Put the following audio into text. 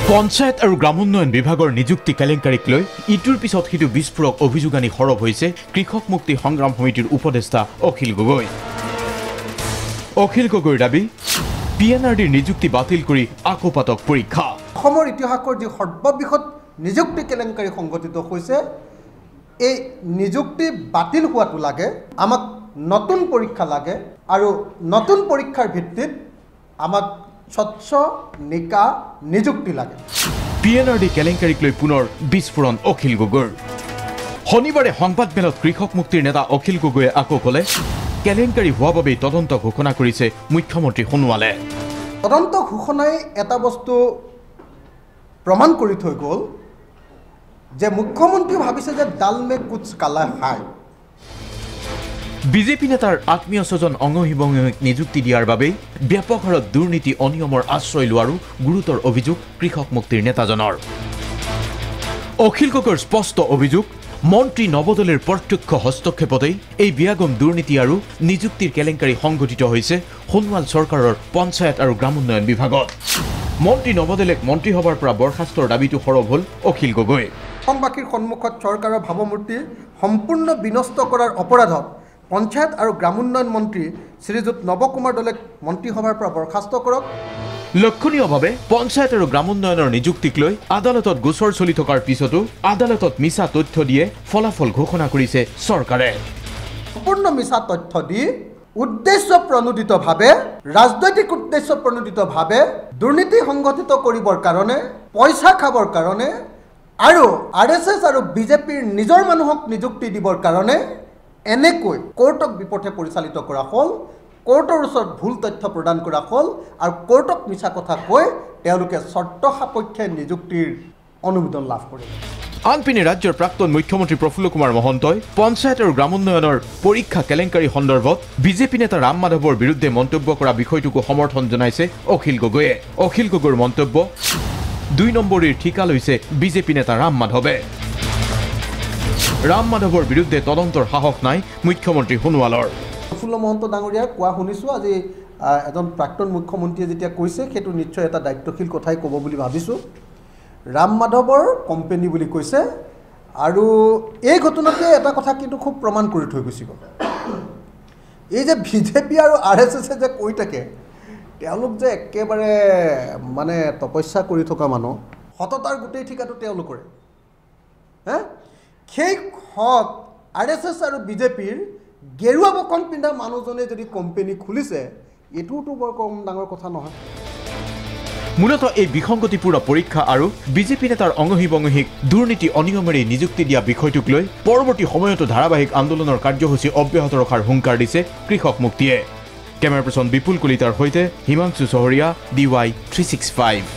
পঞ্চায়ত আৰু গ্ৰামোন্নয়ন বিভাগৰ নিযুক্তি কেলেংকাৰীক লৈ ইটোৰ পিছত সিটো বিস্ফোৰক অভিযোগ আনি সৰব হৈছে কৃষক মুক্তি সংগ্ৰাম সমিতিৰ উপদেষ্টা অখিল গগৈ। অখিল গগৈৰ দাবী পিএনআৰডিৰ নিযুক্তি বাতিল কৰি আকৌ পাতক পৰীক্ষা। অসমৰ ইতিহাসৰ যি সৰ্ববৃহৎ নিযুক্তি কেলেংকাৰী সংঘটিত হৈছে, এই নিযুক্তি বাতিল হোৱাটো লাগে। আমাক নতুন পৰীক্ষা লাগে আৰু নতুন পৰীক্ষাৰ ভিত্তিত আমাক স্বচ্ছ নিকা নিযুক্তি লাগে। পিএনআৰডি কেলেংকাৰীক লৈ পুনৰ বিস্ফোৰণ অখিল গগৈৰ। শনিবাৰে সংবাদমেলত কৃষক মুক্তিৰ নেতা অখিল গগৈয়ে আকৌ ক'লে কেলেংকাৰী হোৱা বাবে তদন্ত ঘোষণা কৰিছে মুখ্যমন্ত্ৰী সোণোৱালে। তদন্ত ঘোষণাই এটা বস্তু প্ৰমাণ কৰি থৈ গ'ল যে মুখ্যমন্ত্ৰী ভাবিছে যে ডাল মে কুছ কালা হায়। বিজেপি নেতাৰ আত্মীয় স্বজন অংগহীবংগীক নিযুক্তি দিয়াৰ বাবেই ব্যাপক হাৰত দুৰ্নীতি অনিয়মৰ আশ্ৰয় লোৱাৰো গুৰুতৰ অভিযোগ কৃষক মুক্তিৰ নেতাজনৰ। অখিল গগৈৰ স্পষ্ট অভিযোগ মন্ত্ৰী নৱদলেৰ প্ৰত্যক্ষ হস্তক্ষেপতেই এই বিয়াগম দুৰ্নীতি আৰু নিযুক্তিৰ কেলেংকাৰী সংঘটিত হৈছে সোণোৱাল চৰকাৰৰ পঞ্চায়ত আৰু গ্ৰামোন্নয়ন বিভাগত। মন্ত্ৰী নৱদলেক মন্ত্ৰীসভাৰ পৰা বৰ্খাস্তৰ দাবীটো সৰব হ'ল অখিল গগৈ। অসমবাসীৰ সন্মুখত চৰকাৰৰ ভাৱমূৰ্তি সম্পূৰ্ণ বিনষ্ট কৰাৰ অপৰাধত পঞ্চায়ত আৰু গ্ৰামোন্নয়ন মন্ত্ৰী শ্ৰীযুত নৱ কুমাৰ দলেক মন্ত্ৰীসভাৰ পৰা বৰ্খাস্ত কৰক। লক্ষণীয়ভাৱে পঞ্চায়ত আৰু গ্ৰামোন্নয়নৰ নিযুক্তিক লৈ আদালতত গোচৰ চলি থকাৰ পিছতো আদালতত মিছা তথ্য দিয়ে ফলাফল ঘোষণা কৰিছে চৰকাৰে। সম্পূৰ্ণ মিছা তথ্য দি উদ্দেশ্য প্ৰণোদিতভাৱে ৰাজনৈতিক উদ্দেশ্য প্ৰণোদিতভাৱে দুৰ্নীতি সংঘটিত কৰিবৰ কাৰণে, পইচা খাবৰ কাৰণে আৰু RSS আৰু বিজেপিৰ নিজৰ মানুহক নিযুক্তি দিবৰ কাৰণে এনেকৈ কোৰ্টক বিপথে পৰিচালিত কৰা হ'ল, কোৰ্টৰ ওচৰত ভুল তথ্য প্ৰদান কৰা হ'ল আৰু কোৰ্টক মিছা কথা কৈ তেওঁলোকে চৰ্ত সাপেক্ষে নিযুক্তিৰ অনুমোদন লাভ কৰিলে। আনপিনে ৰাজ্যৰ প্ৰাক্তন মুখ্যমন্ত্ৰী প্ৰফুল্ল কুমাৰ মহন্তই পঞ্চায়ত আৰু গ্ৰামোন্নয়নৰ পৰীক্ষা কেলেংকাৰী সন্দৰ্ভত বিজেপি নেতা ৰাম মাধৱৰ বিৰুদ্ধে মন্তব্য কৰা বিষয়টোকো সমৰ্থন জনাইছে অখিল গগৈয়ে। অখিল গগৈৰ মন্তব্য ২ নম্বৰীৰ ঠিকা লৈছে বিজেপি নেতা ৰাম মাধৱে। ৰাম মাধৱৰ বিৰুদ্ধে তদন্তৰ সাহস নাই মুখ্যমন্ত্ৰী সোণোৱালৰ। প্ৰফুল্ল মহন্ত ডাঙৰীয়াক কোৱা শুনিছোঁ, আজি এজন প্ৰাক্তন মুখ্যমন্ত্ৰীয়ে যেতিয়া কৈছে সেইটো নিশ্চয় এটা দায়িত্বশীল কথাই ক'ব বুলি ভাবিছোঁ। ৰাম মাধৱৰ কোম্পানী বুলি কৈছে আৰু এই ঘটনাটোৱে এটা কথা কিন্তু খুব প্ৰমাণ কৰি থৈ গুচি গ'ল। এই যে বিজেপি আৰু RSS যে কৈ থাকে তেওঁলোক যে একেবাৰে মানে তপস্যা কৰি থকা মানুহ, সততাৰ গোটেই ঠিকাটো তেওঁলোকৰে। সেই সৎ RSS আৰু বিজেপিৰ গেৰুৱা বকন পিন্ধা মানুহজনে যদি কোম্পানী খুলিছে, এইটোতো বৰ কম ডাঙৰ কথা নহয়। মূলতঃ এই বিসংগতিপূৰ্ণ পৰীক্ষা আৰু বিজেপি নেতাৰ অংগহীবংগীক দুৰ্নীতি অনিয়মেৰে নিযুক্তি দিয়া বিষয়টোক লৈ পৰৱৰ্তী সময়তো ধাৰাবাহিক আন্দোলনৰ কাৰ্যসূচী অব্যাহত ৰখাৰ হুংকাৰ দিছে কৃষক মুক্তিয়ে। কেমেৰা পাৰ্চন বিপুল কলিতাৰ সৈতে হিমাংশু চহৰীয়া, DY 365।